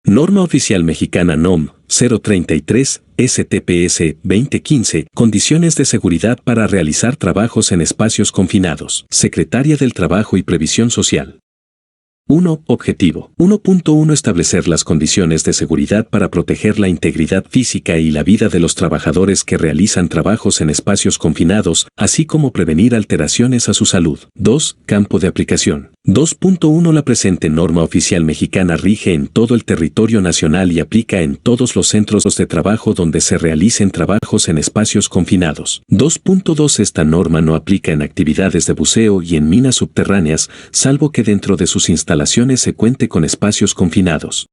Norma Oficial Mexicana NOM 033 STPS 2015. Condiciones de seguridad para realizar trabajos en espacios confinados. Secretaría del Trabajo y Previsión Social. 1. Objetivo. 1.1. Establecer las condiciones de seguridad para proteger la integridad física y la vida de los trabajadores que realizan trabajos en espacios confinados, así como prevenir alteraciones a su salud. 2. Campo de aplicación. 2.1. La presente norma oficial mexicana rige en todo el territorio nacional y aplica en todos los centros de trabajo donde se realicen trabajos en espacios confinados. 2.2. Esta norma no aplica en actividades de buceo y en minas subterráneas, salvo que dentro de sus instalaciones se cuente con espacios confinados.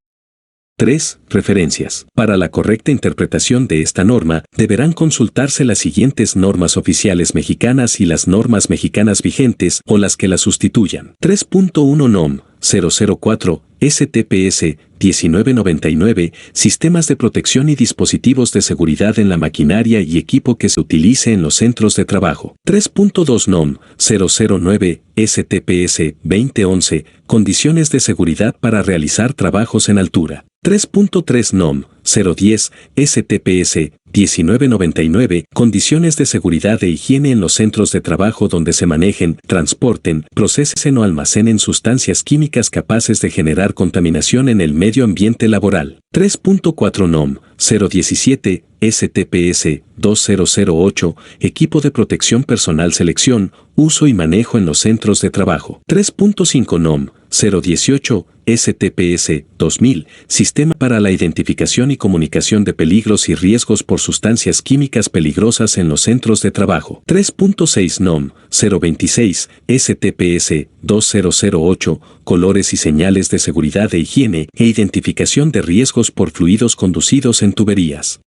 3. Referencias. Para la correcta interpretación de esta norma, deberán consultarse las siguientes normas oficiales mexicanas y las normas mexicanas vigentes o las que las sustituyan. 3.1 NOM 004 STPS 1999. Sistemas de protección y dispositivos de seguridad en la maquinaria y equipo que se utilice en los centros de trabajo. 3.2 NOM 009 STPS 2011. Condiciones de seguridad para realizar trabajos en altura. 3.3 NOM 010 STPS 1999. Condiciones de seguridad e higiene en los centros de trabajo donde se manejen, transporten, procesen o almacenen sustancias químicas capaces de generar contaminación en el medio ambiente laboral. 3.4 NOM 017 STPS 2008. Equipo de protección personal, selección, uso y manejo en los centros de trabajo. 3.5 NOM 018 STPS 2000. Sistema para la identificación y comunicación de peligros y riesgos por sustancias químicas peligrosas en los centros de trabajo. 3.6 NOM 026 STPS 2008. Colores y señales de seguridad e higiene e identificación de riesgos por fluidos conducidos en tuberías.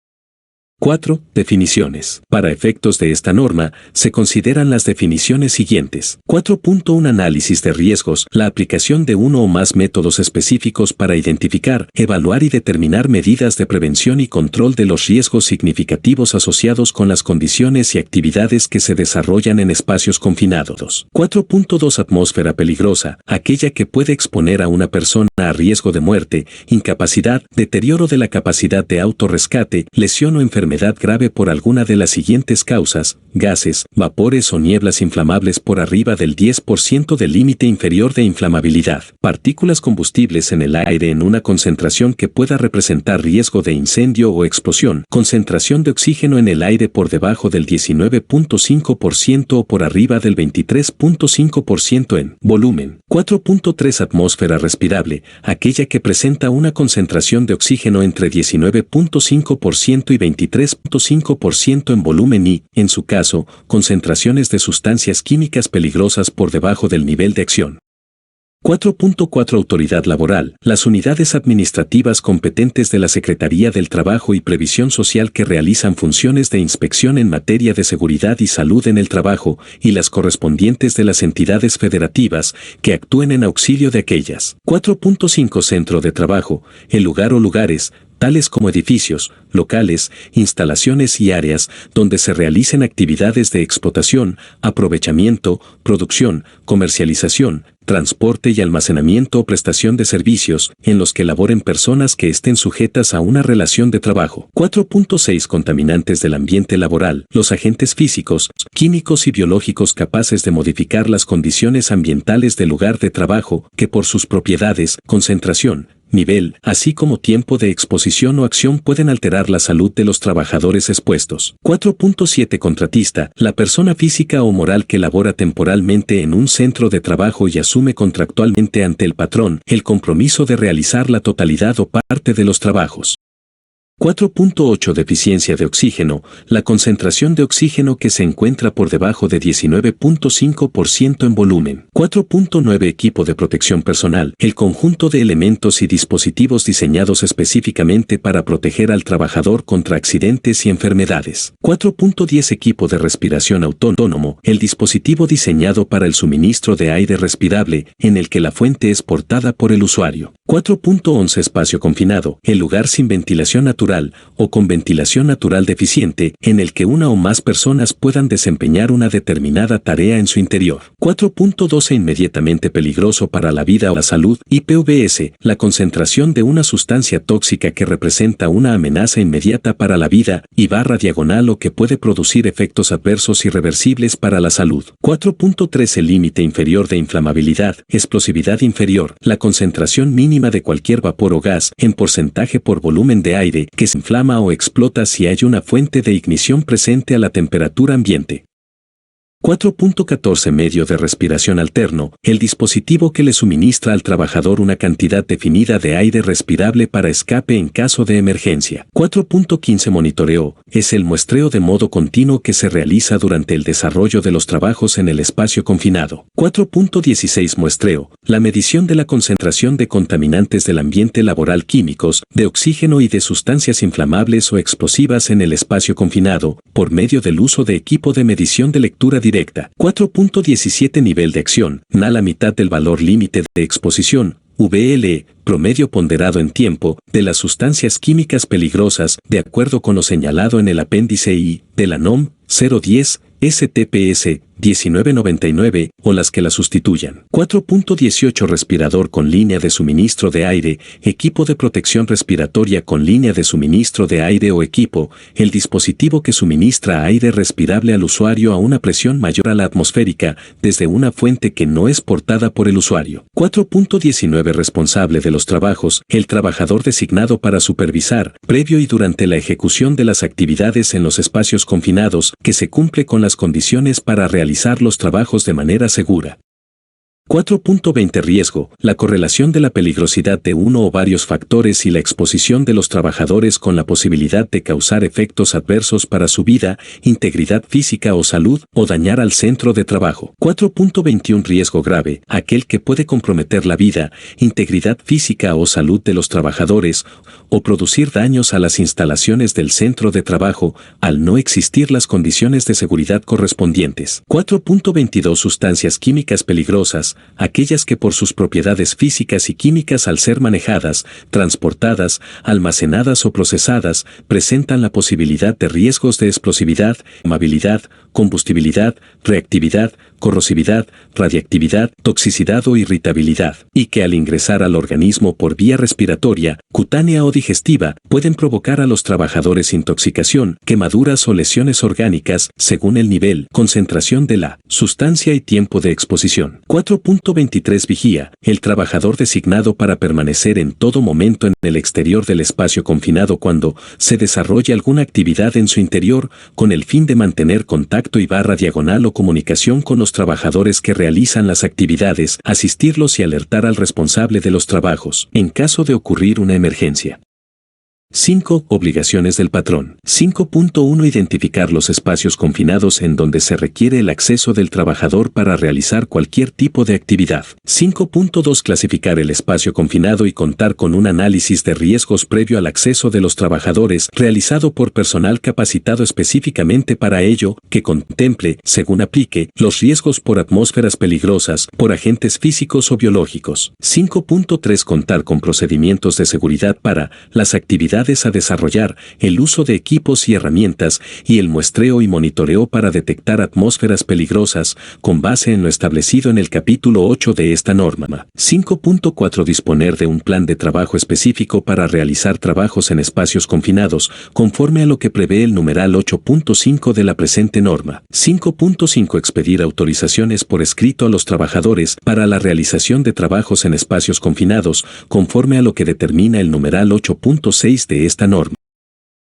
4. Definiciones. Para efectos de esta norma, se consideran las definiciones siguientes. 4.1 Análisis de riesgos. La aplicación de uno o más métodos específicos para identificar, evaluar y determinar medidas de prevención y control de los riesgos significativos asociados con las condiciones y actividades que se desarrollan en espacios confinados. 4.2 Atmósfera peligrosa. Aquella que puede exponer a una persona a riesgo de muerte, incapacidad, deterioro de la capacidad de autorrescate, lesión o enfermedad grave por alguna de las siguientes causas: gases, vapores o nieblas inflamables por arriba del 10% del límite inferior de inflamabilidad, partículas combustibles en el aire en una concentración que pueda representar riesgo de incendio o explosión, concentración de oxígeno en el aire por debajo del 19.5% o por arriba del 23.5% en volumen. 4.3 Atmósfera respirable, aquella que presenta una concentración de oxígeno entre 19.5% y 23.5% en volumen y, en su caso, concentraciones de sustancias químicas peligrosas por debajo del nivel de acción. 4.4 Autoridad laboral. Las unidades administrativas competentes de la Secretaría del Trabajo y Previsión Social que realizan funciones de inspección en materia de seguridad y salud en el trabajo y las correspondientes de las entidades federativas que actúen en auxilio de aquellas. 4.5 Centro de trabajo. El lugar o lugares, tales como edificios, locales, instalaciones y áreas donde se realicen actividades de explotación, aprovechamiento, producción, comercialización, transporte y almacenamiento o prestación de servicios, en los que laboren personas que estén sujetas a una relación de trabajo. 4.6 Contaminantes del ambiente laboral. Los agentes físicos, químicos y biológicos capaces de modificar las condiciones ambientales del lugar de trabajo, que por sus propiedades, concentración, nivel, así como tiempo de exposición o acción pueden alterar la salud de los trabajadores expuestos. 4.7 Contratista. La persona física o moral que labora temporalmente en un centro de trabajo y asume contractualmente ante el patrón el compromiso de realizar la totalidad o parte de los trabajos. 4.8 Deficiencia de oxígeno. La concentración de oxígeno que se encuentra por debajo de 19.5% en volumen. 4.9 Equipo de protección personal. El conjunto de elementos y dispositivos diseñados específicamente para proteger al trabajador contra accidentes y enfermedades. 4.10 Equipo de respiración autónomo. El dispositivo diseñado para el suministro de aire respirable, en el que la fuente es portada por el usuario. 4.11 Espacio confinado. El lugar sin ventilación natural natural o con ventilación natural deficiente, en el que una o más personas puedan desempeñar una determinada tarea en su interior. 4.12 Inmediatamente peligroso para la vida o la salud. IPVS, la concentración de una sustancia tóxica que representa una amenaza inmediata para la vida, /diagonal o que puede producir efectos adversos irreversibles para la salud. 4.13 Límite inferior de inflamabilidad, explosividad inferior, la concentración mínima de cualquier vapor o gas, en porcentaje por volumen de aire, que se inflama o explota si hay una fuente de ignición presente a la temperatura ambiente. 4.14 Medio de respiración alterno, el dispositivo que le suministra al trabajador una cantidad definida de aire respirable para escape en caso de emergencia. 4.15 Monitoreo, es el muestreo de modo continuo que se realiza durante el desarrollo de los trabajos en el espacio confinado. 4.16 Muestreo, la medición de la concentración de contaminantes del ambiente laboral químicos, de oxígeno y de sustancias inflamables o explosivas en el espacio confinado, por medio del uso de equipo de medición de lectura directa. 4.17 Nivel de acción, a la mitad del valor límite de exposición, VLE, promedio ponderado en tiempo, de las sustancias químicas peligrosas, de acuerdo con lo señalado en el apéndice I, de la NOM 010, STPS 1999, o las que la sustituyan. 4.18 Respirador con línea de suministro de aire, equipo de protección respiratoria con línea de suministro de aire o equipo, el dispositivo que suministra aire respirable al usuario a una presión mayor a la atmosférica, desde una fuente que no es portada por el usuario. 4.19 Responsable de los trabajos, el trabajador designado para supervisar, previo y durante la ejecución de las actividades en los espacios confinados, que se cumple con las condiciones para realizar los trabajos de manera segura. 4.20 Riesgo, la correlación de la peligrosidad de uno o varios factores y la exposición de los trabajadores con la posibilidad de causar efectos adversos para su vida, integridad física o salud, o dañar al centro de trabajo. 4.21 Riesgo grave, aquel que puede comprometer la vida, integridad física o salud de los trabajadores, o producir daños a las instalaciones del centro de trabajo, al no existir las condiciones de seguridad correspondientes. 4.22 Sustancias químicas peligrosas, aquellas que por sus propiedades físicas y químicas al ser manejadas, transportadas, almacenadas o procesadas, presentan la posibilidad de riesgos de explosividad, quemabilidad, combustibilidad, reactividad, corrosividad, radiactividad, toxicidad o irritabilidad, y que al ingresar al organismo por vía respiratoria, cutánea o digestiva, pueden provocar a los trabajadores intoxicación, quemaduras o lesiones orgánicas, según el nivel, concentración de la sustancia y tiempo de exposición. 4.23 Vigía, el trabajador designado para permanecer en todo momento en el exterior del espacio confinado cuando se desarrolle alguna actividad en su interior, con el fin de mantener contacto y /diagonal o comunicación con los trabajadores que realizan las actividades, asistirlos y alertar al responsable de los trabajos, en caso de ocurrir una emergencia. 5. Obligaciones del patrón. 5.1 Identificar los espacios confinados en donde se requiere el acceso del trabajador para realizar cualquier tipo de actividad. 5.2 Clasificar el espacio confinado y contar con un análisis de riesgos previo al acceso de los trabajadores, realizado por personal capacitado específicamente para ello, que contemple, según aplique, los riesgos por atmósferas peligrosas, por agentes físicos o biológicos. 5.3 Contar con procedimientos de seguridad para las actividades a desarrollar, el uso de equipos y herramientas, y el muestreo y monitoreo para detectar atmósferas peligrosas, con base en lo establecido en el capítulo 8 de esta norma. 5.4 Disponer de un plan de trabajo específico para realizar trabajos en espacios confinados, conforme a lo que prevé el numeral 8.5 de la presente norma. 5.5 Expedir autorizaciones por escrito a los trabajadores para la realización de trabajos en espacios confinados, conforme a lo que determina el numeral 8.6 de esta norma.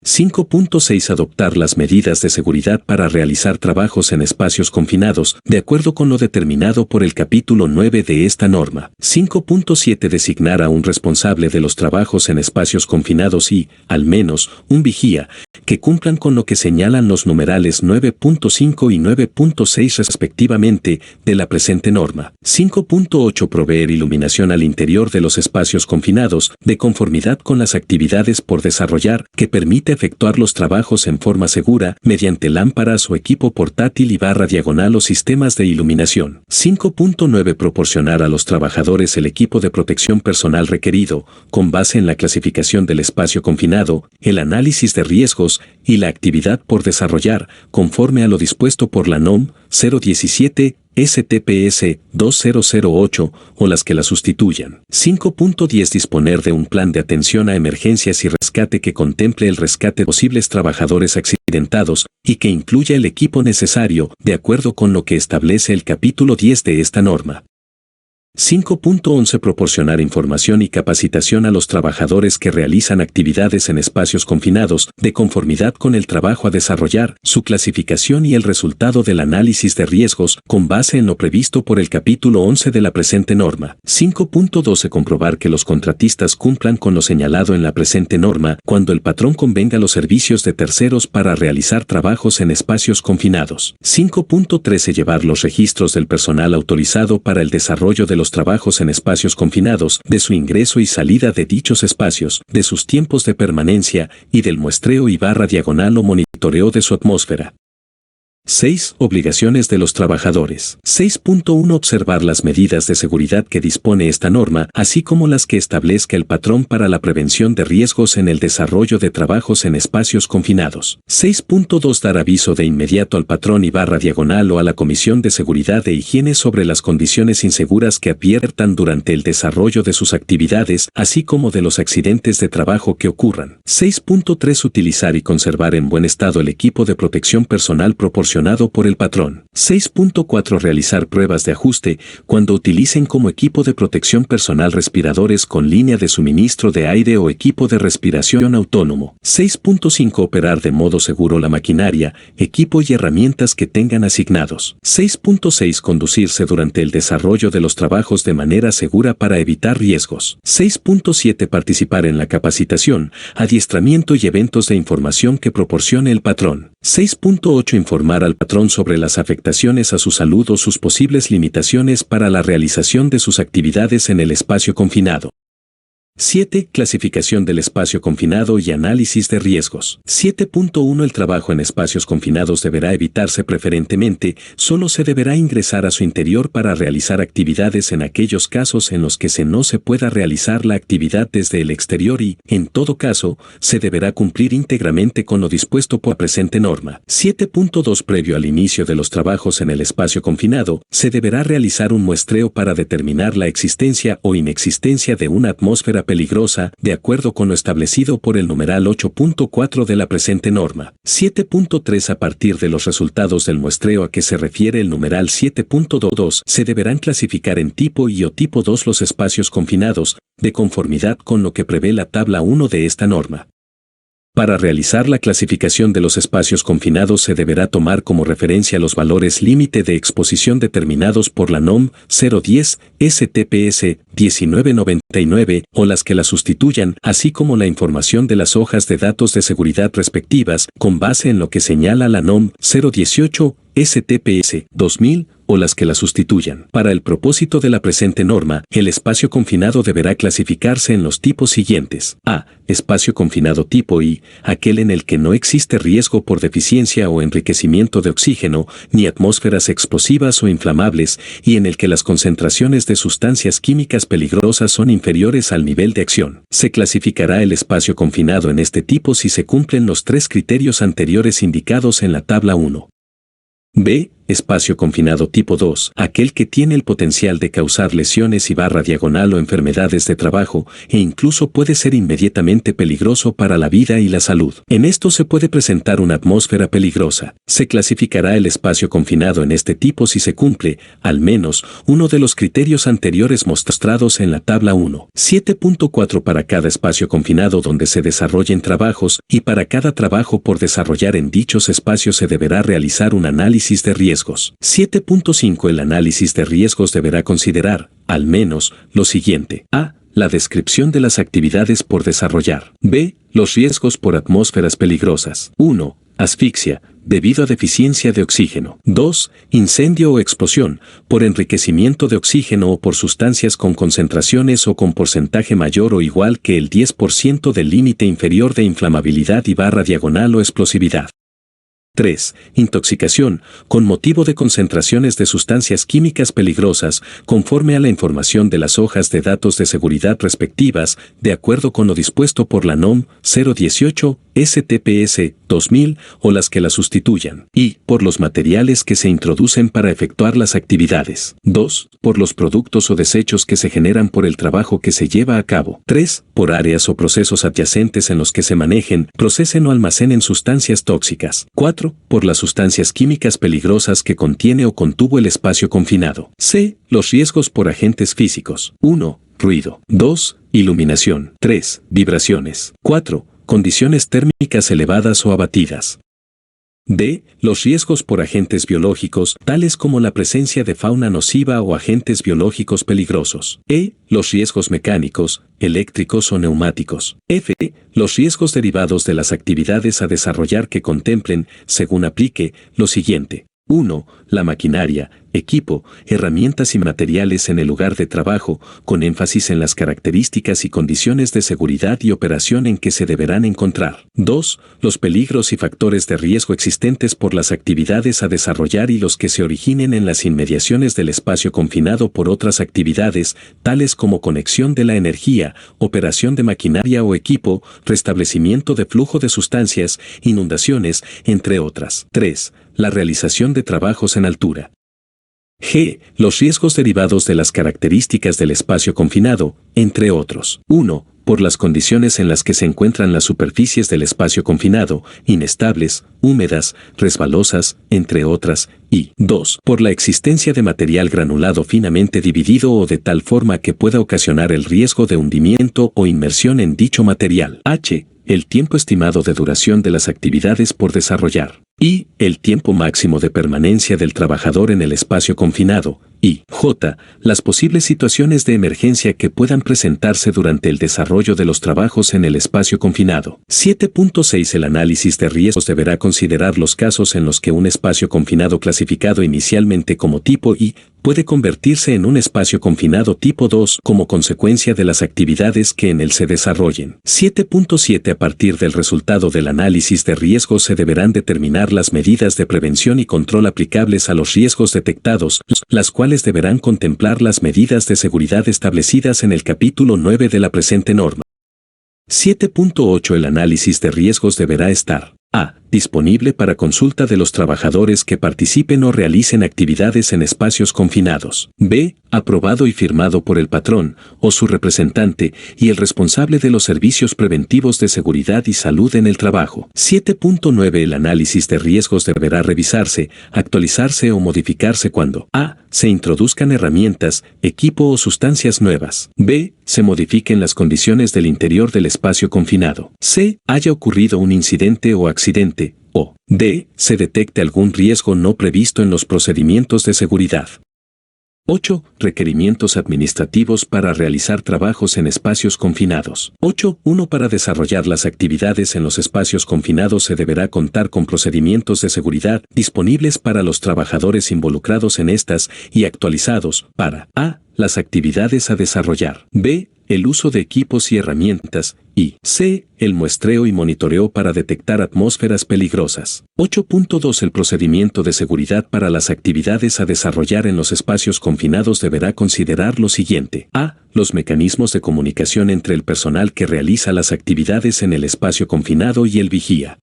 5.6 Adoptar las medidas de seguridad para realizar trabajos en espacios confinados, de acuerdo con lo determinado por el capítulo 9 de esta norma. 5.7 Designar a un responsable de los trabajos en espacios confinados y, al menos, un vigía, que cumplan con lo que señalan los numerales 9.5 y 9.6 respectivamente de la presente norma. 5.8 Proveer iluminación al interior de los espacios confinados, de conformidad con las actividades por desarrollar, que permitan permite efectuar los trabajos en forma segura mediante lámparas o equipo portátil y /diagonal o sistemas de iluminación. 5.9 Proporcionar a los trabajadores el equipo de protección personal requerido, con base en la clasificación del espacio confinado, el análisis de riesgos y la actividad por desarrollar, conforme a lo dispuesto por la NOM 017 STPS 2008 o las que la sustituyan. 5.10 Disponer de un plan de atención a emergencias y rescate que contemple el rescate de posibles trabajadores accidentados y que incluya el equipo necesario, de acuerdo con lo que establece el capítulo 10 de esta norma. 5.11 Proporcionar información y capacitación a los trabajadores que realizan actividades en espacios confinados, de conformidad con el trabajo a desarrollar, su clasificación y el resultado del análisis de riesgos, con base en lo previsto por el capítulo 11 de la presente norma. 5.12 Comprobar que los contratistas cumplan con lo señalado en la presente norma, cuando el patrón convenga los servicios de terceros para realizar trabajos en espacios confinados. 5.13 Llevar los registros del personal autorizado para el desarrollo de los trabajos en espacios confinados, de su ingreso y salida de dichos espacios, de sus tiempos de permanencia y del muestreo y /diagonal o monitoreo de su atmósfera. 6. Obligaciones de los trabajadores. 6.1 Observar las medidas de seguridad que dispone esta norma, así como las que establezca el patrón para la prevención de riesgos en el desarrollo de trabajos en espacios confinados. 6.2 Dar aviso de inmediato al patrón y /diagonal o a la Comisión de Seguridad e Higiene sobre las condiciones inseguras que adviertan durante el desarrollo de sus actividades, así como de los accidentes de trabajo que ocurran. 6.3 Utilizar y conservar en buen estado el equipo de protección personal proporcionado por el patrón. 6.4 Realizar pruebas de ajuste cuando utilicen como equipo de protección personal respiradores con línea de suministro de aire o equipo de respiración autónomo. 6.5 Operar de modo seguro la maquinaria, equipo y herramientas que tengan asignados. 6.6 Conducirse durante el desarrollo de los trabajos de manera segura para evitar riesgos. 6.7 Participar en la capacitación, adiestramiento y eventos de información que proporcione el patrón. 6.8 Informar al patrón sobre las afectaciones a su salud o sus posibles limitaciones para la realización de sus actividades en el espacio confinado. 7. Clasificación del espacio confinado y análisis de riesgos. 7.1 El trabajo en espacios confinados deberá evitarse preferentemente, solo se deberá ingresar a su interior para realizar actividades en aquellos casos en los que no se pueda realizar la actividad desde el exterior y, en todo caso, se deberá cumplir íntegramente con lo dispuesto por la presente norma. 7.2 Previo al inicio de los trabajos en el espacio confinado, se deberá realizar un muestreo para determinar la existencia o inexistencia de una atmósfera peligrosa, de acuerdo con lo establecido por el numeral 8.4 de la presente norma. 7.3 A partir de los resultados del muestreo a que se refiere el numeral 7.2, se deberán clasificar en tipo I o tipo II los espacios confinados, de conformidad con lo que prevé la tabla 1 de esta norma. Para realizar la clasificación de los espacios confinados se deberá tomar como referencia los valores límite de exposición determinados por la NOM 010 STPS 1999 o las que la sustituyan, así como la información de las hojas de datos de seguridad respectivas, con base en lo que señala la NOM 018 STPS 2000 o las que la sustituyan. Para el propósito de la presente norma, el espacio confinado deberá clasificarse en los tipos siguientes. A. Espacio confinado tipo I, aquel en el que no existe riesgo por deficiencia o enriquecimiento de oxígeno, ni atmósferas explosivas o inflamables, y en el que las concentraciones de sustancias químicas peligrosas son inferiores al nivel de acción. Se clasificará el espacio confinado en este tipo si se cumplen los 3 criterios anteriores indicados en la tabla 1. B. Espacio confinado tipo 2, aquel que tiene el potencial de causar lesiones y /diagonal o enfermedades de trabajo, e incluso puede ser inmediatamente peligroso para la vida y la salud. En esto se puede presentar una atmósfera peligrosa. Se clasificará el espacio confinado en este tipo si se cumple, al menos, uno de los criterios anteriores mostrados en la tabla 1. 7.4 Para cada espacio confinado donde se desarrollen trabajos, y para cada trabajo por desarrollar en dichos espacios se deberá realizar un análisis de riesgos. 7.5 El análisis de riesgos deberá considerar, al menos, lo siguiente. A. La descripción de las actividades por desarrollar. B. Los riesgos por atmósferas peligrosas. 1. Asfixia, debido a deficiencia de oxígeno. 2. Incendio o explosión, por enriquecimiento de oxígeno o por sustancias con concentraciones o con porcentaje mayor o igual que el 10% del límite inferior de inflamabilidad y barra diagonal o explosividad. 3. Intoxicación, con motivo de concentraciones de sustancias químicas peligrosas, conforme a la información de las hojas de datos de seguridad respectivas, de acuerdo con lo dispuesto por la NOM 018 STPS 2000 o las que la sustituyan, y por los materiales que se introducen para efectuar las actividades. 2. Por los productos o desechos que se generan por el trabajo que se lleva a cabo. 3. Por áreas o procesos adyacentes en los que se manejen, procesen o almacenen sustancias tóxicas. 4. Por las sustancias químicas peligrosas que contiene o contuvo el espacio confinado. C. Los riesgos por agentes físicos. 1. Ruido. 2. Iluminación. 3. Vibraciones. 4. Condiciones térmicas elevadas o abatidas. D. Los riesgos por agentes biológicos, tales como la presencia de fauna nociva o agentes biológicos peligrosos. E. Los riesgos mecánicos, eléctricos o neumáticos. F. Los riesgos derivados de las actividades a desarrollar que contemplen, según aplique, lo siguiente. 1. La maquinaria, equipo, herramientas y materiales en el lugar de trabajo, con énfasis en las características y condiciones de seguridad y operación en que se deberán encontrar. 2. Los peligros y factores de riesgo existentes por las actividades a desarrollar y los que se originen en las inmediaciones del espacio confinado por otras actividades, tales como conexión de la energía, operación de maquinaria o equipo, restablecimiento de flujo de sustancias, inundaciones, entre otras. 3. La realización de trabajos en altura. G. Los riesgos derivados de las características del espacio confinado, entre otros. 1. Por las condiciones en las que se encuentran las superficies del espacio confinado, inestables, húmedas, resbalosas, entre otras, y 2. Por la existencia de material granulado finamente dividido o de tal forma que pueda ocasionar el riesgo de hundimiento o inmersión en dicho material. H. El tiempo estimado de duración de las actividades por desarrollar. I. El tiempo máximo de permanencia del trabajador en el espacio confinado. Y J. Las posibles situaciones de emergencia que puedan presentarse durante el desarrollo de los trabajos en el espacio confinado. 7.6. El análisis de riesgos deberá considerar los casos en los que un espacio confinado clasificado inicialmente como tipo I puede convertirse en un espacio confinado tipo 2 como consecuencia de las actividades que en él se desarrollen. 7.7. A partir del resultado del análisis de riesgos se deberán determinar las medidas de prevención y control aplicables a los riesgos detectados, las cuales deberán contemplar las medidas de seguridad establecidas en el capítulo 9 de la presente norma. 7.8. El análisis de riesgos deberá estar a. Disponible para consulta de los trabajadores que participen o realicen actividades en espacios confinados. B. Aprobado y firmado por el patrón o su representante y el responsable de los servicios preventivos de seguridad y salud en el trabajo. 7.9. El análisis de riesgos deberá revisarse, actualizarse o modificarse cuando a. Se introduzcan herramientas, equipo o sustancias nuevas. B. Se modifiquen las condiciones del interior del espacio confinado. C. Haya ocurrido un incidente o accidente. O D. Se detecte algún riesgo no previsto en los procedimientos de seguridad. 8. Requerimientos administrativos para realizar trabajos en espacios confinados. 8.1. Para desarrollar las actividades en los espacios confinados se deberá contar con procedimientos de seguridad disponibles para los trabajadores involucrados en estas y actualizados para a. Las actividades a desarrollar. B. El uso de equipos y herramientas. Y C. El muestreo y monitoreo para detectar atmósferas peligrosas. 8.2. El procedimiento de seguridad para las actividades a desarrollar en los espacios confinados deberá considerar lo siguiente. A. Los mecanismos de comunicación entre el personal que realiza las actividades en el espacio confinado y el vigía.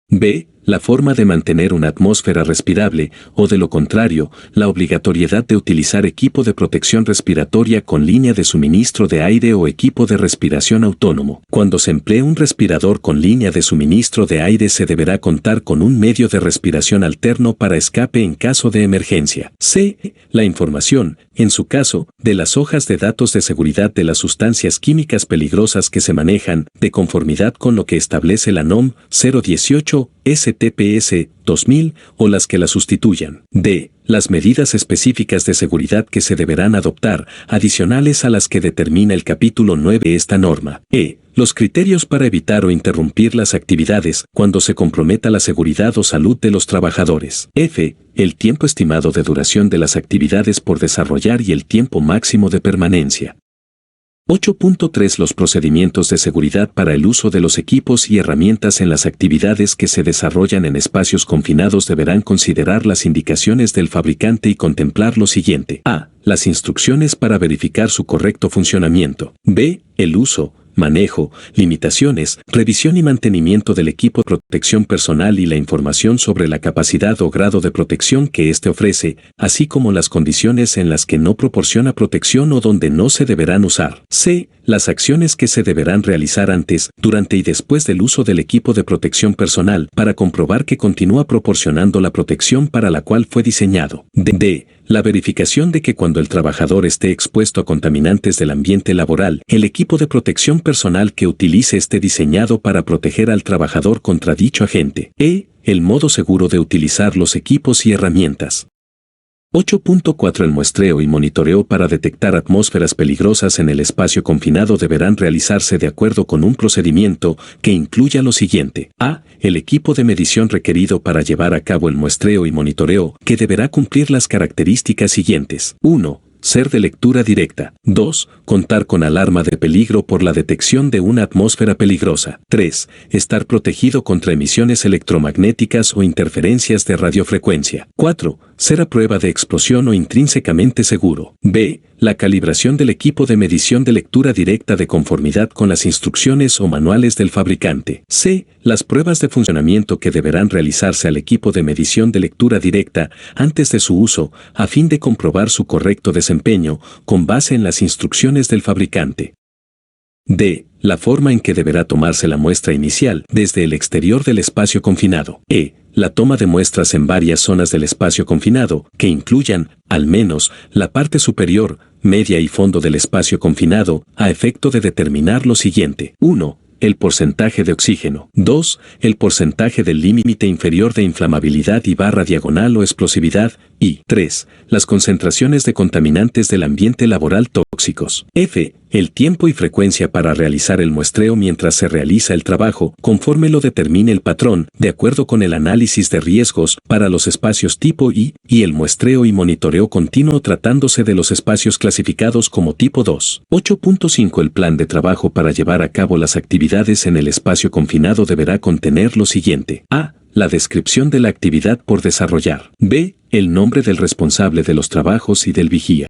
B. La forma de mantener una atmósfera respirable, o de lo contrario, la obligatoriedad de utilizar equipo de protección respiratoria con línea de suministro de aire o equipo de respiración autónomo. Cuando se emplee un respirador con línea de suministro de aire se deberá contar con un medio de respiración alterno para escape en caso de emergencia. C. La información, en su caso, de las hojas de datos de seguridad de las sustancias químicas peligrosas que se manejan, de conformidad con lo que establece la NOM 018 STPS 2000 o las que la sustituyan. D. Las medidas específicas de seguridad que se deberán adoptar, adicionales a las que determina el capítulo 9 de esta norma. E. Los criterios para evitar o interrumpir las actividades cuando se comprometa la seguridad o salud de los trabajadores. F. El tiempo estimado de duración de las actividades por desarrollar y el tiempo máximo de permanencia. 8.3 Los procedimientos de seguridad para el uso de los equipos y herramientas en las actividades que se desarrollan en espacios confinados deberán considerar las indicaciones del fabricante y contemplar lo siguiente. A. Las instrucciones para verificar su correcto funcionamiento. B. El uso, manejo, limitaciones, revisión y mantenimiento del equipo de protección personal y la información sobre la capacidad o grado de protección que éste ofrece, así como las condiciones en las que no proporciona protección o donde no se deberán usar. C. Las acciones que se deberán realizar antes, durante y después del uso del equipo de protección personal para comprobar que continúa proporcionando la protección para la cual fue diseñado. D. La verificación de que cuando el trabajador esté expuesto a contaminantes del ambiente laboral, el equipo de protección personal que utilice esté diseñado para proteger al trabajador contra dicho agente. E. El modo seguro de utilizar los equipos y herramientas. 8.4 El muestreo y monitoreo para detectar atmósferas peligrosas en el espacio confinado deberán realizarse de acuerdo con un procedimiento que incluya lo siguiente. A. El equipo de medición requerido para llevar a cabo el muestreo y monitoreo, que deberá cumplir las características siguientes. 1. Ser de lectura directa. 2. Contar con alarma de peligro por la detección de una atmósfera peligrosa. 3. Estar protegido contra emisiones electromagnéticas o interferencias de radiofrecuencia. 4. Ser a prueba de explosión o intrínsecamente seguro. B. La calibración del equipo de medición de lectura directa de conformidad con las instrucciones o manuales del fabricante. C. Las pruebas de funcionamiento que deberán realizarse al equipo de medición de lectura directa antes de su uso, a fin de comprobar su correcto desempeño con base en las instrucciones del fabricante. D. La forma en que deberá tomarse la muestra inicial desde el exterior del espacio confinado. E. La toma de muestras en varias zonas del espacio confinado, que incluyan, al menos, la parte superior, media y fondo del espacio confinado, a efecto de determinar lo siguiente. 1. El porcentaje de oxígeno. 2. El porcentaje del límite inferior de inflamabilidad y barra diagonal o explosividad. Y 3. Las concentraciones de contaminantes del ambiente laboral tóxicos. F. El tiempo y frecuencia para realizar el muestreo mientras se realiza el trabajo, conforme lo determine el patrón, de acuerdo con el análisis de riesgos para los espacios tipo I, y el muestreo y monitoreo continuo tratándose de los espacios clasificados como tipo 2. 8.5 El plan de trabajo para llevar a cabo las actividades en el espacio confinado deberá contener lo siguiente. A. La descripción de la actividad por desarrollar. B. El nombre del responsable de los trabajos y del vigía.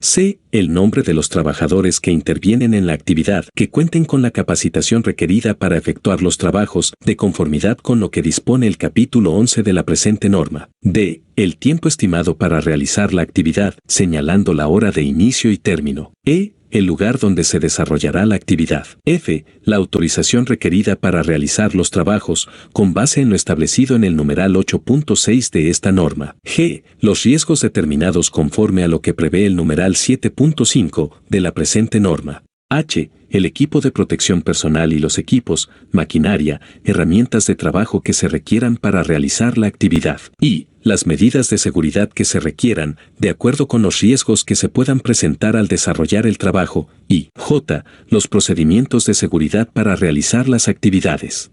C. El nombre de los trabajadores que intervienen en la actividad, que cuenten con la capacitación requerida para efectuar los trabajos, de conformidad con lo que dispone el capítulo 11 de la presente norma. D. El tiempo estimado para realizar la actividad, señalando la hora de inicio y término. E. El lugar donde se desarrollará la actividad. F. La autorización requerida para realizar los trabajos, con base en lo establecido en el numeral 8.6 de esta norma. G. Los riesgos determinados conforme a lo que prevé el numeral 7.5 de la presente norma. H. El equipo de protección personal y los equipos, maquinaria, herramientas de trabajo que se requieran para realizar la actividad. I. Las medidas de seguridad que se requieran, de acuerdo con los riesgos que se puedan presentar al desarrollar el trabajo. Y J. Los procedimientos de seguridad para realizar las actividades.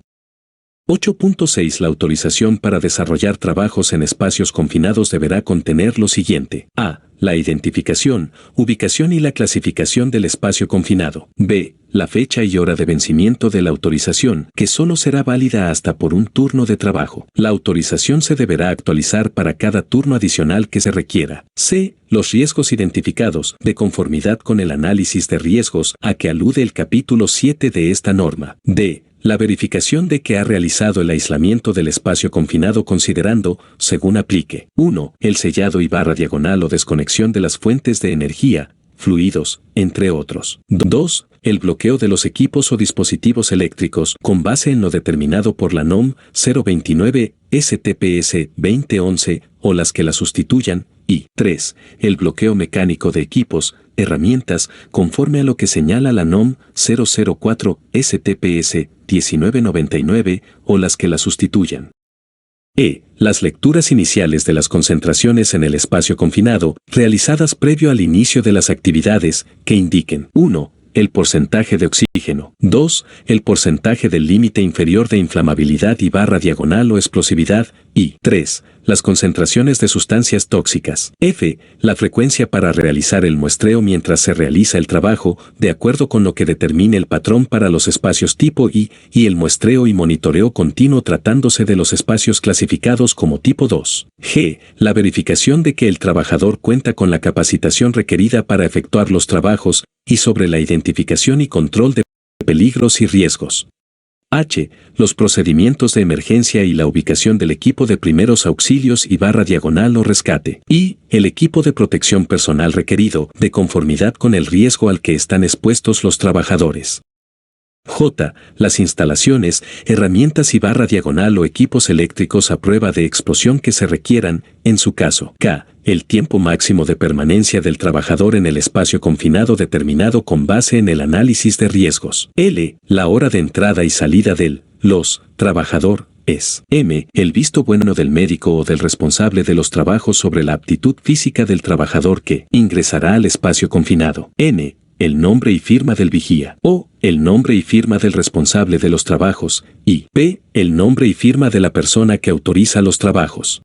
8.6 La autorización para desarrollar trabajos en espacios confinados deberá contener lo siguiente. A. La identificación, ubicación y la clasificación del espacio confinado. B. La fecha y hora de vencimiento de la autorización, que solo será válida hasta por un turno de trabajo. La autorización se deberá actualizar para cada turno adicional que se requiera. C. Los riesgos identificados, de conformidad con el análisis de riesgos a que alude el capítulo 7 de esta norma. D. La verificación de que ha realizado el aislamiento del espacio confinado considerando, según aplique, 1. El sellado y barra diagonal o desconexión de las fuentes de energía, fluidos, entre otros. 2. El bloqueo de los equipos o dispositivos eléctricos con base en lo determinado por la NOM 029 STPS 2011 o las que la sustituyan. Y 3. El bloqueo mecánico de equipos, herramientas, conforme a lo que señala la NOM 004 STPS 1999 o las que la sustituyan. E. Las lecturas iniciales de las concentraciones en el espacio confinado, realizadas previo al inicio de las actividades, que indiquen 1. El porcentaje de oxígeno. 2. El porcentaje del límite inferior de inflamabilidad y /diagonal o explosividad. Y 3. Las concentraciones de sustancias tóxicas. F. La frecuencia para realizar el muestreo mientras se realiza el trabajo, de acuerdo con lo que determine el patrón para los espacios tipo I, y el muestreo y monitoreo continuo tratándose de los espacios clasificados como tipo 2. G. La verificación de que el trabajador cuenta con la capacitación requerida para efectuar los trabajos, y sobre la identificación y control de peligros y riesgos. H. Los procedimientos de emergencia y la ubicación del equipo de primeros auxilios y /diagonal o rescate. Y el equipo de protección personal requerido, de conformidad con el riesgo al que están expuestos los trabajadores. J. Las instalaciones, herramientas y /diagonal o equipos eléctricos a prueba de explosión que se requieran, en su caso. K. El tiempo máximo de permanencia del trabajador en el espacio confinado determinado con base en el análisis de riesgos. L. La hora de entrada y salida del trabajador. Es. M. El visto bueno del médico o del responsable de los trabajos sobre la aptitud física del trabajador que ingresará al espacio confinado. N. El nombre y firma del vigía. O. El nombre y firma del responsable de los trabajos. Y P. El nombre y firma de la persona que autoriza los trabajos.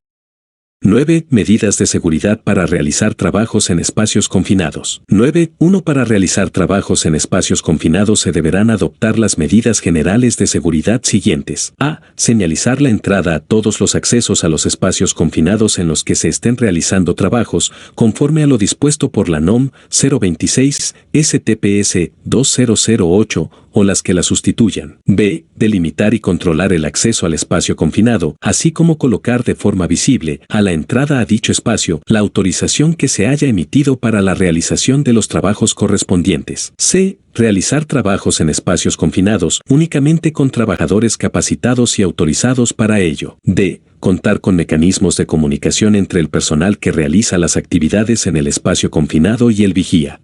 9. Medidas de seguridad para realizar trabajos en espacios confinados. 9.1. Para realizar trabajos en espacios confinados se deberán adoptar las medidas generales de seguridad siguientes. A. Señalizar la entrada a todos los accesos a los espacios confinados en los que se estén realizando trabajos, conforme a lo dispuesto por la NOM 026 STPS 2008 o las que la sustituyan. B. Delimitar y controlar el acceso al espacio confinado, así como colocar de forma visible a la entrada a dicho espacio la autorización que se haya emitido para la realización de los trabajos correspondientes. C. Realizar trabajos en espacios confinados únicamente con trabajadores capacitados y autorizados para ello. D. Contar con mecanismos de comunicación entre el personal que realiza las actividades en el espacio confinado y el vigía.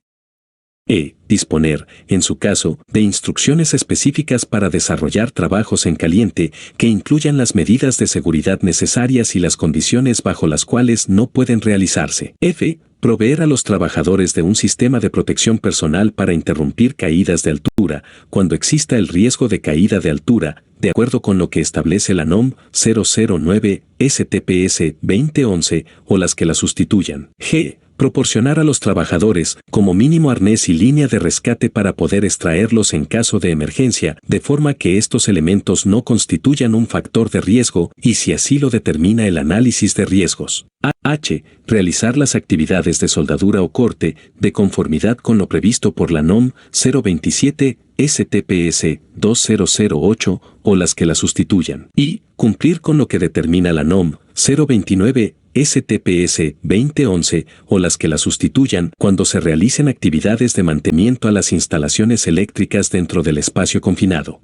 E. Disponer, en su caso, de instrucciones específicas para desarrollar trabajos en caliente que incluyan las medidas de seguridad necesarias y las condiciones bajo las cuales no pueden realizarse. F. Proveer a los trabajadores de un sistema de protección personal para interrumpir caídas de altura, cuando exista el riesgo de caída de altura, de acuerdo con lo que establece la NOM 009 STPS 2011 o las que la sustituyan. G. Proporcionar a los trabajadores, como mínimo arnés y línea de rescate para poder extraerlos en caso de emergencia, de forma que estos elementos no constituyan un factor de riesgo y si así lo determina el análisis de riesgos. H. Realizar las actividades de soldadura o corte, de conformidad con lo previsto por la NOM 027 STPS 2008 o las que la sustituyan. Y cumplir con lo que determina la NOM 029 STPS 2011 o las que la sustituyan cuando se realicen actividades de mantenimiento a las instalaciones eléctricas dentro del espacio confinado.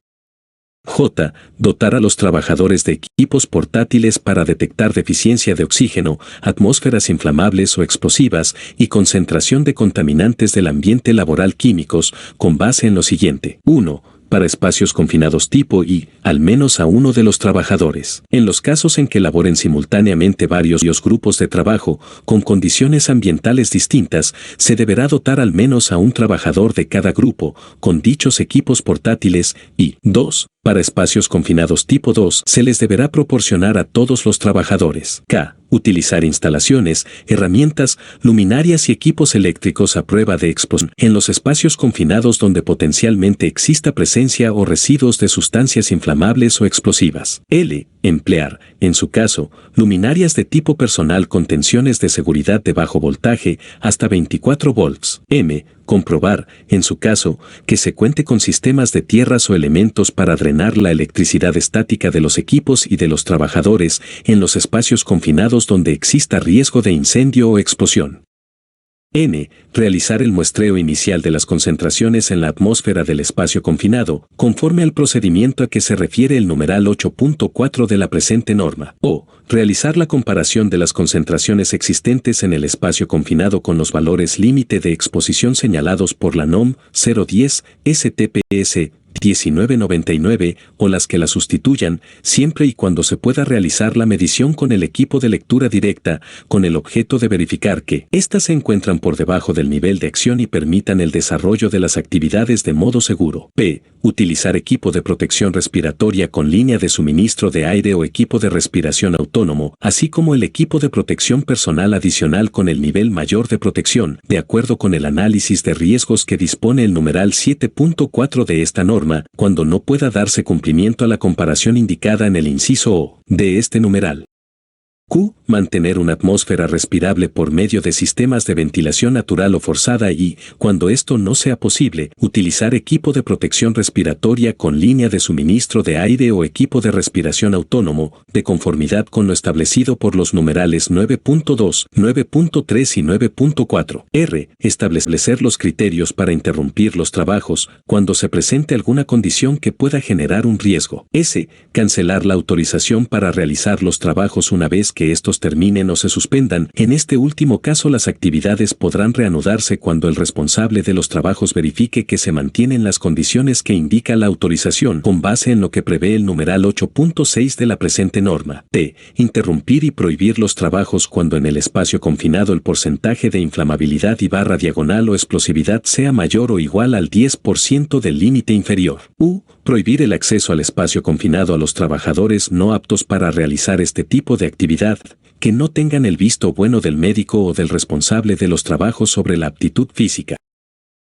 J. Dotar a los trabajadores de equipos portátiles para detectar deficiencia de oxígeno, atmósferas inflamables o explosivas y concentración de contaminantes del ambiente laboral químicos con base en lo siguiente. 1. Para espacios confinados tipo I, al menos a uno de los trabajadores. En los casos en que laboren simultáneamente varios grupos de trabajo, con condiciones ambientales distintas, se deberá dotar al menos a un trabajador de cada grupo, con dichos equipos portátiles, y 2. Para espacios confinados tipo 2, se les deberá proporcionar a todos los trabajadores. K. Utilizar instalaciones, herramientas, luminarias y equipos eléctricos a prueba de explosión en los espacios confinados donde potencialmente exista presencia o residuos de sustancias inflamables o explosivas. L. Emplear, en su caso, luminarias de tipo personal con tensiones de seguridad de bajo voltaje hasta 24 volts. M. Comprobar, en su caso, que se cuente con sistemas de tierras o elementos para drenar la electricidad estática de los equipos y de los trabajadores en los espacios confinados donde exista riesgo de incendio o explosión. N. Realizar el muestreo inicial de las concentraciones en la atmósfera del espacio confinado, conforme al procedimiento a que se refiere el numeral 8.4 de la presente norma. O. Realizar la comparación de las concentraciones existentes en el espacio confinado con los valores límite de exposición señalados por la NOM 010 STPS 1999 o las que la sustituyan, siempre y cuando se pueda realizar la medición con el equipo de lectura directa, con el objeto de verificar que éstas se encuentran por debajo del nivel de acción y permitan el desarrollo de las actividades de modo seguro. P. Utilizar equipo de protección respiratoria con línea de suministro de aire o equipo de respiración autónomo, así como el equipo de protección personal adicional con el nivel mayor de protección, de acuerdo con el análisis de riesgos que dispone el numeral 7.4 de esta norma, cuando no pueda darse cumplimiento a la comparación indicada en el inciso O de este numeral. Q. Mantener una atmósfera respirable por medio de sistemas de ventilación natural o forzada y, cuando esto no sea posible, utilizar equipo de protección respiratoria con línea de suministro de aire o equipo de respiración autónomo, de conformidad con lo establecido por los numerales 9.2, 9.3 y 9.4. R. Establecer los criterios para interrumpir los trabajos cuando se presente alguna condición que pueda generar un riesgo. S. Cancelar la autorización para realizar los trabajos una vez que estos terminen o se suspendan. En este último caso, las actividades podrán reanudarse cuando el responsable de los trabajos verifique que se mantienen las condiciones que indica la autorización con base en lo que prevé el numeral 8.6 de la presente norma. T. Interrumpir y prohibir los trabajos cuando en el espacio confinado el porcentaje de inflamabilidad y barra diagonal o explosividad sea mayor o igual al 10% del límite inferior. U. Prohibir el acceso al espacio confinado a los trabajadores no aptos para realizar este tipo de actividad, que no tengan el visto bueno del médico o del responsable de los trabajos sobre la aptitud física.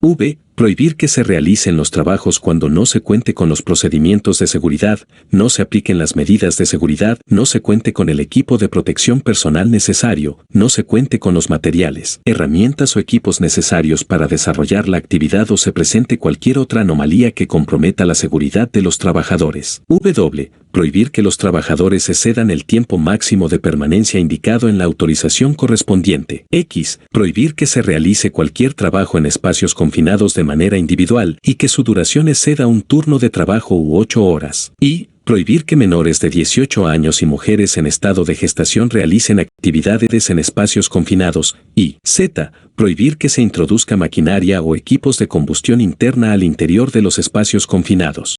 V. Prohibir que se realicen los trabajos cuando no se cuente con los procedimientos de seguridad, no se apliquen las medidas de seguridad, no se cuente con el equipo de protección personal necesario, no se cuente con los materiales, herramientas o equipos necesarios para desarrollar la actividad o se presente cualquier otra anomalía que comprometa la seguridad de los trabajadores. W. Prohibir que los trabajadores excedan el tiempo máximo de permanencia indicado en la autorización correspondiente. X. Prohibir que se realice cualquier trabajo en espacios confinados de manera individual y que su duración exceda un turno de trabajo u 8 horas. Y prohibir que menores de 18 años y mujeres en estado de gestación realicen actividades en espacios confinados. Y Z. Prohibir que se introduzca maquinaria o equipos de combustión interna al interior de los espacios confinados.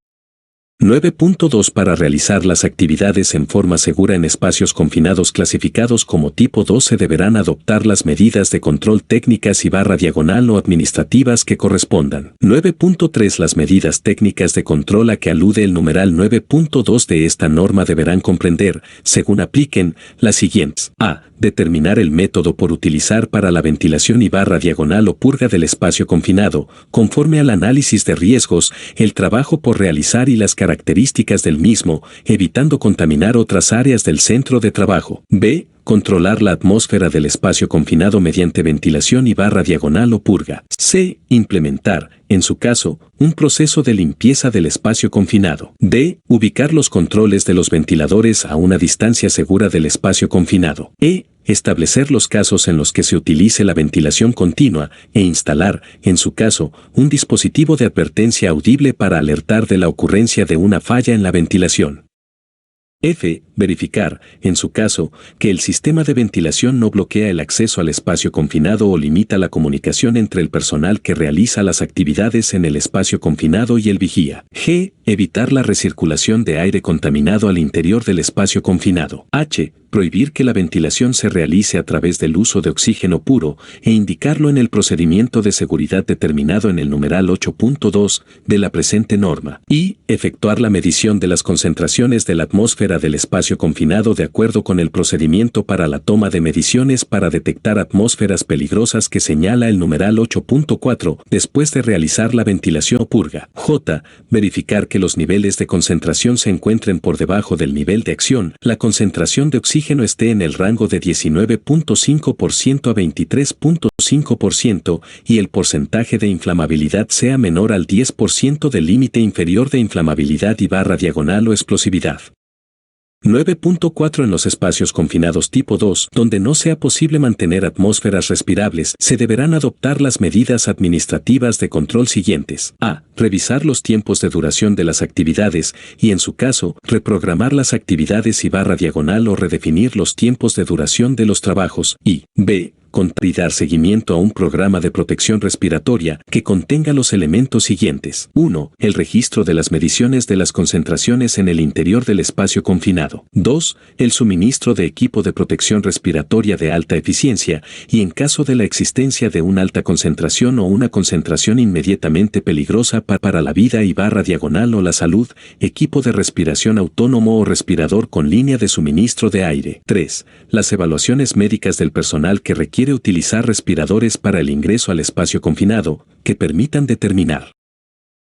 9.2 Para realizar las actividades en forma segura en espacios confinados clasificados como tipo 2 se deberán adoptar las medidas de control técnicas y barra diagonal o administrativas que correspondan. 9.3 Las medidas técnicas de control a que alude el numeral 9.2 de esta norma deberán comprender, según apliquen, las siguientes. A. Determinar el método por utilizar para la ventilación y barra diagonal o purga del espacio confinado, conforme al análisis de riesgos, el trabajo por realizar y las características del mismo, evitando contaminar otras áreas del centro de trabajo. B. Controlar la atmósfera del espacio confinado mediante ventilación y barra diagonal o purga. C. Implementar, en su caso, un proceso de limpieza del espacio confinado. D. Ubicar los controles de los ventiladores a una distancia segura del espacio confinado. E. Establecer los casos en los que se utilice la ventilación continua e instalar, en su caso, un dispositivo de advertencia audible para alertar de la ocurrencia de una falla en la ventilación. F. Verificar, en su caso, que el sistema de ventilación no bloquea el acceso al espacio confinado o limita la comunicación entre el personal que realiza las actividades en el espacio confinado y el vigía. G. Evitar la recirculación de aire contaminado al interior del espacio confinado. H. Prohibir que la ventilación se realice a través del uso de oxígeno puro e indicarlo en el procedimiento de seguridad determinado en el numeral 8.2 de la presente norma. Y efectuar la medición de las concentraciones de la atmósfera del espacio confinado de acuerdo con el procedimiento para la toma de mediciones para detectar atmósferas peligrosas que señala el numeral 8.4 después de realizar la ventilación o purga. J. Verificar que los niveles de concentración se encuentren por debajo del nivel de acción, la concentración de oxígeno esté en el rango de 19.5% a 23.5% y el porcentaje de inflamabilidad sea menor al 10% del límite inferior de inflamabilidad y barra diagonal o explosividad. 9.4 En los espacios confinados tipo 2, donde no sea posible mantener atmósferas respirables, se deberán adoptar las medidas administrativas de control siguientes. A. Revisar los tiempos de duración de las actividades y, en su caso, reprogramar las actividades y barra diagonal o redefinir los tiempos de duración de los trabajos. Y B. y dar seguimiento a un programa de protección respiratoria que contenga los elementos siguientes. 1. El registro de las mediciones de las concentraciones en el interior del espacio confinado. 2. El suministro de equipo de protección respiratoria de alta eficiencia y en caso de la existencia de una alta concentración o una concentración inmediatamente peligrosa para la vida y /diagonal o la salud, equipo de respiración autónomo o respirador con línea de suministro de aire. 3. Las evaluaciones médicas del personal que requiere utilizar respiradores para el ingreso al espacio confinado, que permitan determinar.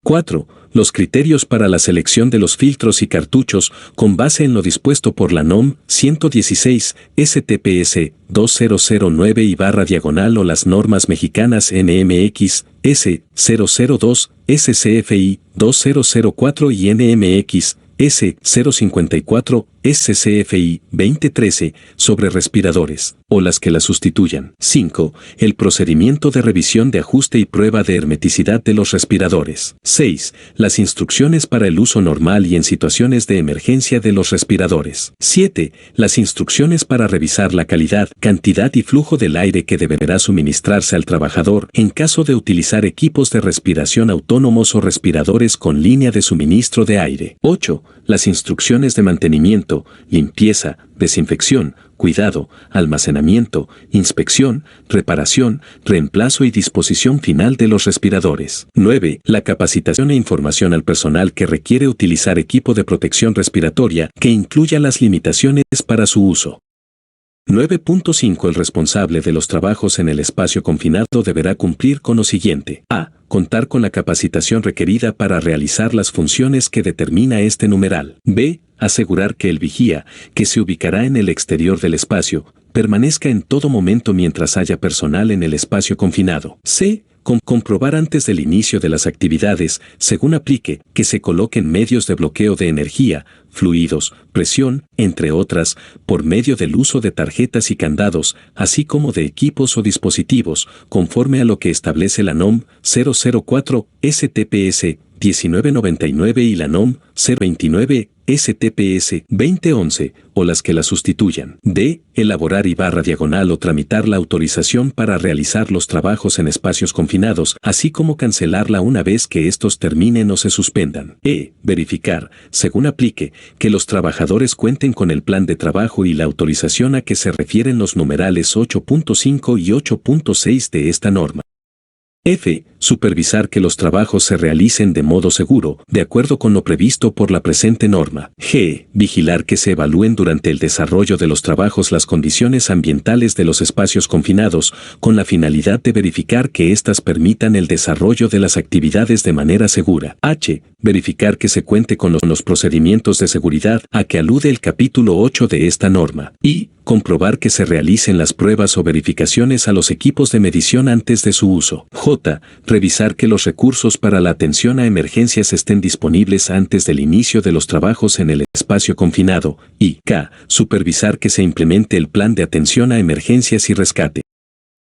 4. Los criterios para la selección de los filtros y cartuchos con base en lo dispuesto por la NOM 116 STPS 2009 y /diagonal o las normas mexicanas NMX S 002 SCFI 2004 y NMX S 054 SCFI 2013 sobre respiradores, o las que la sustituyan. 5. El procedimiento de revisión de ajuste y prueba de hermeticidad de los respiradores. 6. Las instrucciones para el uso normal y en situaciones de emergencia de los respiradores. 7. Las instrucciones para revisar la calidad, cantidad y flujo del aire que deberá suministrarse al trabajador en caso de utilizar equipos de respiración autónomos o respiradores con línea de suministro de aire. 8. Las instrucciones de mantenimiento, limpieza, desinfección, cuidado, almacenamiento, inspección, reparación, reemplazo y disposición final de los respiradores. 9. La capacitación e información al personal que requiere utilizar equipo de protección respiratoria que incluya las limitaciones para su uso. 9.5 El responsable de los trabajos en el espacio confinado deberá cumplir con lo siguiente. A. Contar con la capacitación requerida para realizar las funciones que determina este numeral. B. Asegurar que el vigía, que se ubicará en el exterior del espacio, permanezca en todo momento mientras haya personal en el espacio confinado. C. Comprobar antes del inicio de las actividades, según aplique, que se coloquen medios de bloqueo de energía, fluidos, presión, entre otras, por medio del uso de tarjetas y candados, así como de equipos o dispositivos, conforme a lo que establece la NOM 004 STPS 1999 y la NOM 029 STPS 2011, o las que la sustituyan. D. Elaborar y /diagonal o tramitar la autorización para realizar los trabajos en espacios confinados, así como cancelarla una vez que estos terminen o se suspendan. E. Verificar, según aplique, que los trabajadores cuenten con el plan de trabajo y la autorización a que se refieren los numerales 8.5 y 8.6 de esta norma. F. Supervisar que los trabajos se realicen de modo seguro, de acuerdo con lo previsto por la presente norma. G. Vigilar que se evalúen durante el desarrollo de los trabajos las condiciones ambientales de los espacios confinados, con la finalidad de verificar que éstas permitan el desarrollo de las actividades de manera segura. H. Verificar que se cuente con los procedimientos de seguridad a que alude el capítulo 8 de esta norma. I. Comprobar que se realicen las pruebas o verificaciones a los equipos de medición antes de su uso. J. Revisar que los recursos para la atención a emergencias estén disponibles antes del inicio de los trabajos en el espacio confinado. Y K. Supervisar que se implemente el plan de atención a emergencias y rescate.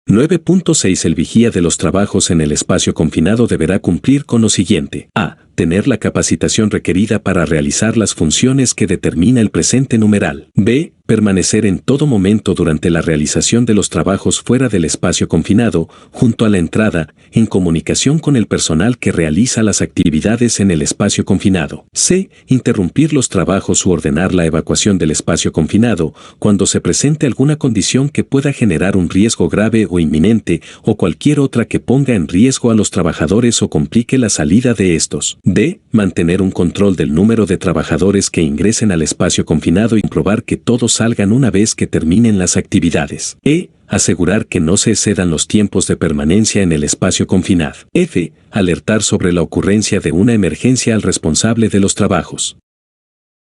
9.6 El vigía de los trabajos en el espacio confinado deberá cumplir con lo siguiente. A. Tener la capacitación requerida para realizar las funciones que determina el presente numeral. B. Permanecer en todo momento durante la realización de los trabajos fuera del espacio confinado, junto a la entrada, en comunicación con el personal que realiza las actividades en el espacio confinado. C. Interrumpir los trabajos u ordenar la evacuación del espacio confinado, cuando se presente alguna condición que pueda generar un riesgo grave o inminente, o cualquier otra que ponga en riesgo a los trabajadores o complique la salida de estos. D. Mantener un control del número de trabajadores que ingresen al espacio confinado y comprobar que todos salgan una vez que terminen las actividades. E. Asegurar que no se excedan los tiempos de permanencia en el espacio confinado. F. Alertar sobre la ocurrencia de una emergencia al responsable de los trabajos.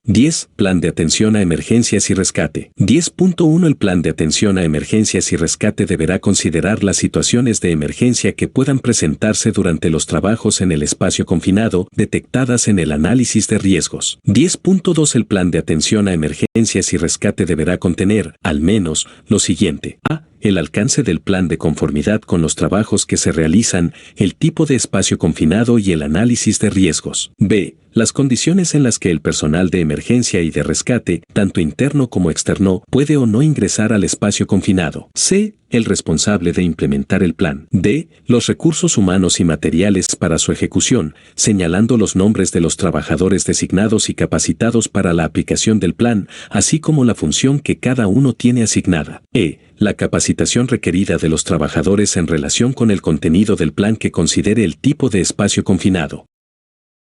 10. Plan de atención a emergencias y rescate. 10.1 El plan de atención a emergencias y rescate deberá considerar las situaciones de emergencia que puedan presentarse durante los trabajos en el espacio confinado, detectadas en el análisis de riesgos. 10.2 El plan de atención a emergencias y rescate deberá contener, al menos, lo siguiente. A. el alcance del plan de conformidad con los trabajos que se realizan, el tipo de espacio confinado y el análisis de riesgos. B. Las condiciones en las que el personal de emergencia y de rescate, tanto interno como externo, puede o no ingresar al espacio confinado. C. El responsable de implementar el plan. D. Los recursos humanos y materiales para su ejecución, señalando los nombres de los trabajadores designados y capacitados para la aplicación del plan, así como la función que cada uno tiene asignada. E. La capacitación requerida de los trabajadores en relación con el contenido del plan que considere el tipo de espacio confinado.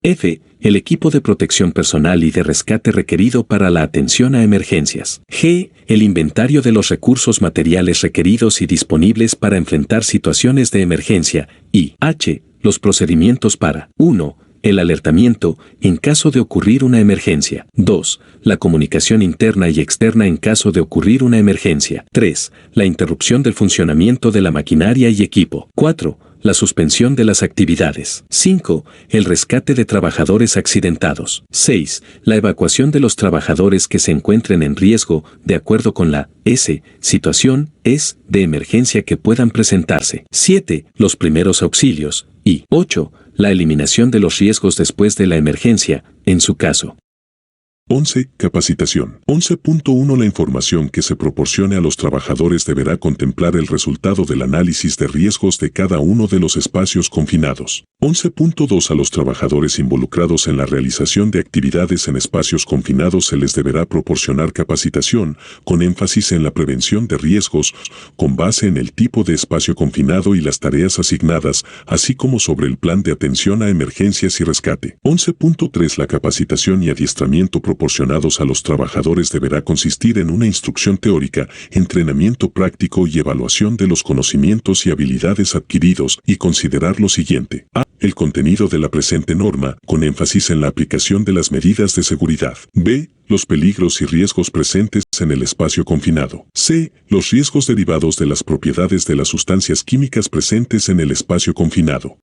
F. El equipo de protección personal y de rescate requerido para la atención a emergencias. G. El inventario de los recursos materiales requeridos y disponibles para enfrentar situaciones de emergencia. Y H. Los procedimientos para 1. El alertamiento en caso de ocurrir una emergencia. 2. La comunicación interna y externa en caso de ocurrir una emergencia. 3. La interrupción del funcionamiento de la maquinaria y equipo. 4. La suspensión de las actividades. 5. El rescate de trabajadores accidentados. 6. La evacuación de los trabajadores que se encuentren en riesgo, de acuerdo con la situación de emergencia que puedan presentarse. 7. Los primeros auxilios. Y 8. La eliminación de los riesgos después de la emergencia, en su caso. 11. Capacitación. 11.1 La información que se proporcione a los trabajadores deberá contemplar el resultado del análisis de riesgos de cada uno de los espacios confinados. 11.2 A los trabajadores involucrados en la realización de actividades en espacios confinados se les deberá proporcionar capacitación, con énfasis en la prevención de riesgos, con base en el tipo de espacio confinado y las tareas asignadas, así como sobre el plan de atención a emergencias y rescate. 11.3 La capacitación y adiestramiento proporcionados a los trabajadores deberá consistir en una instrucción teórica, entrenamiento práctico y evaluación de los conocimientos y habilidades adquiridos, y considerar lo siguiente. A. El contenido de la presente norma, con énfasis en la aplicación de las medidas de seguridad. B. Los peligros y riesgos presentes en el espacio confinado. C. Los riesgos derivados de las propiedades de las sustancias químicas presentes en el espacio confinado.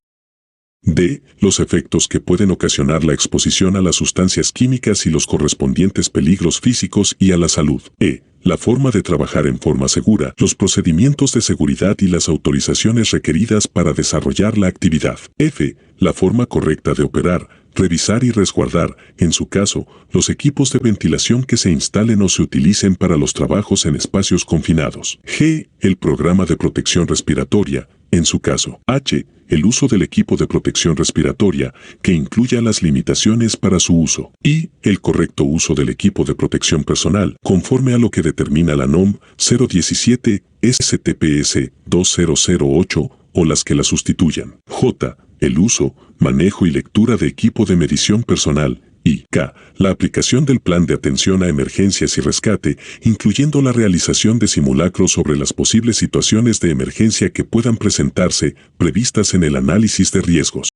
D. Los efectos que pueden ocasionar la exposición a las sustancias químicas y los correspondientes peligros físicos y a la salud. E. La forma de trabajar en forma segura, los procedimientos de seguridad y las autorizaciones requeridas para desarrollar la actividad. F. La forma correcta de operar, revisar y resguardar, en su caso, los equipos de ventilación que se instalen o se utilicen para los trabajos en espacios confinados. G. El programa de protección respiratoria, en su caso. H. El uso del equipo de protección respiratoria, que incluya las limitaciones para su uso. Y el correcto uso del equipo de protección personal, conforme a lo que determina la NOM 017 STPS 2008 o las que la sustituyan. J. El uso, manejo y lectura de equipo de medición personal. Y K. La aplicación del plan de atención a emergencias y rescate, incluyendo la realización de simulacros sobre las posibles situaciones de emergencia que puedan presentarse, previstas en el análisis de riesgos.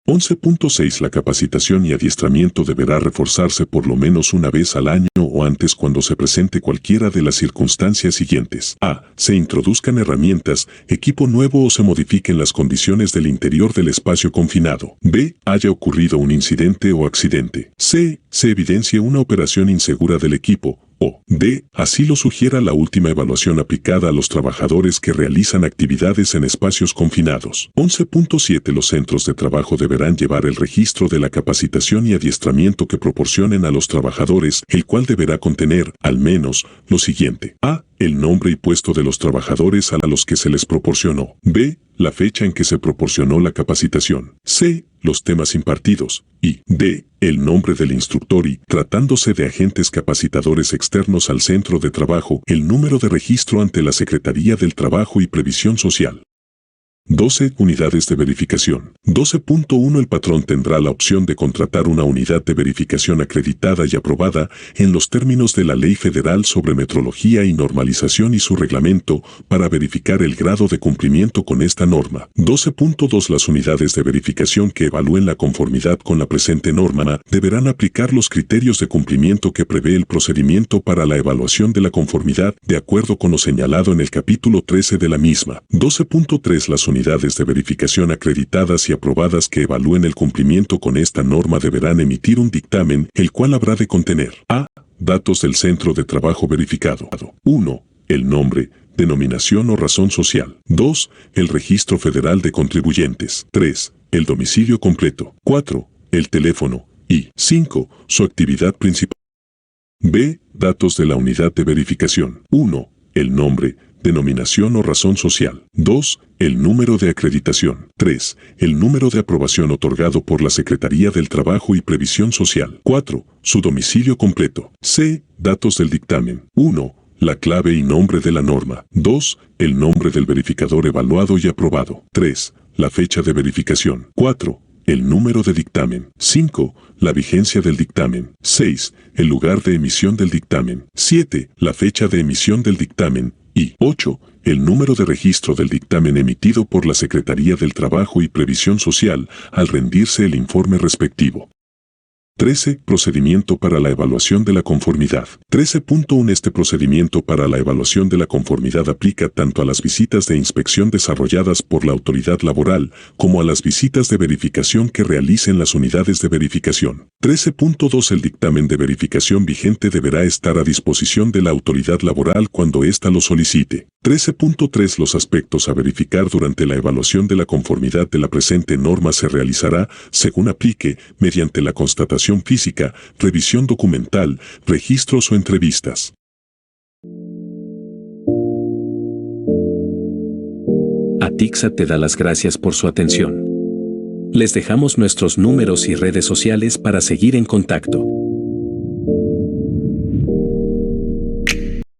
11.6 La capacitación y adiestramiento deberá reforzarse por lo menos una vez al año o antes cuando se presente cualquiera de las circunstancias siguientes. A. Se introduzcan herramientas, equipo nuevo o se modifiquen las condiciones del interior del espacio confinado. B. Haya ocurrido un incidente o accidente. C. Se evidencie una operación insegura del equipo. O D. Así lo sugiera la última evaluación aplicada a los trabajadores que realizan actividades en espacios confinados. 11.7 Los centros de trabajo deberán llevar el registro de la capacitación y adiestramiento que proporcionen a los trabajadores, el cual deberá contener, al menos, lo siguiente. A. El nombre y puesto de los trabajadores a los que se les proporcionó. B. La fecha en que se proporcionó la capacitación. C. Los temas impartidos. Y D. El nombre del instructor y, tratándose de agentes capacitadores externos al centro de trabajo, el número de registro ante la Secretaría del Trabajo y Previsión Social. 12. Unidades de verificación. 12.1 El patrón tendrá la opción de contratar una unidad de verificación acreditada y aprobada en los términos de la Ley Federal sobre Metrología y Normalización y su reglamento para verificar el grado de cumplimiento con esta norma. 12.2 Las unidades de verificación que evalúen la conformidad con la presente norma deberán aplicar los criterios de cumplimiento que prevé el procedimiento para la evaluación de la conformidad de acuerdo con lo señalado en el capítulo 13 de la misma. 12.3 Las unidades de verificación acreditadas y aprobadas que evalúen el cumplimiento con esta norma deberán emitir un dictamen, el cual habrá de contener a. Datos del centro de trabajo verificado. 1. El nombre, denominación o razón social. 2. El registro federal de contribuyentes. 3. El domicilio completo. 4. El teléfono. Y 5. Su actividad principal. B. Datos de la unidad de verificación. 1. El nombre, denominación o razón social. 2. El número de acreditación. 3. El número de aprobación otorgado por la Secretaría del Trabajo y Previsión Social. 4. Su domicilio completo. C. Datos del dictamen. 1. La clave y nombre de la norma. 2. El nombre del verificador evaluado y aprobado. 3. La fecha de verificación. 4. El número de dictamen. 5. La vigencia del dictamen. 6. El lugar de emisión del dictamen. 7. La fecha de emisión del dictamen. Y 8. El número de registro del dictamen emitido por la Secretaría del Trabajo y Previsión Social al rendirse el informe respectivo. 13. Procedimiento para la evaluación de la conformidad. 13.1 Este procedimiento para la evaluación de la conformidad aplica tanto a las visitas de inspección desarrolladas por la autoridad laboral como a las visitas de verificación que realicen las unidades de verificación. 13.2 El dictamen de verificación vigente deberá estar a disposición de la autoridad laboral cuando ésta lo solicite. 13.3 Los aspectos a verificar durante la evaluación de la conformidad de la presente norma se realizará, según aplique, mediante la constatación física, revisión documental, registros o entrevistas. Atixa te da las gracias por su atención. Les dejamos nuestros números y redes sociales para seguir en contacto.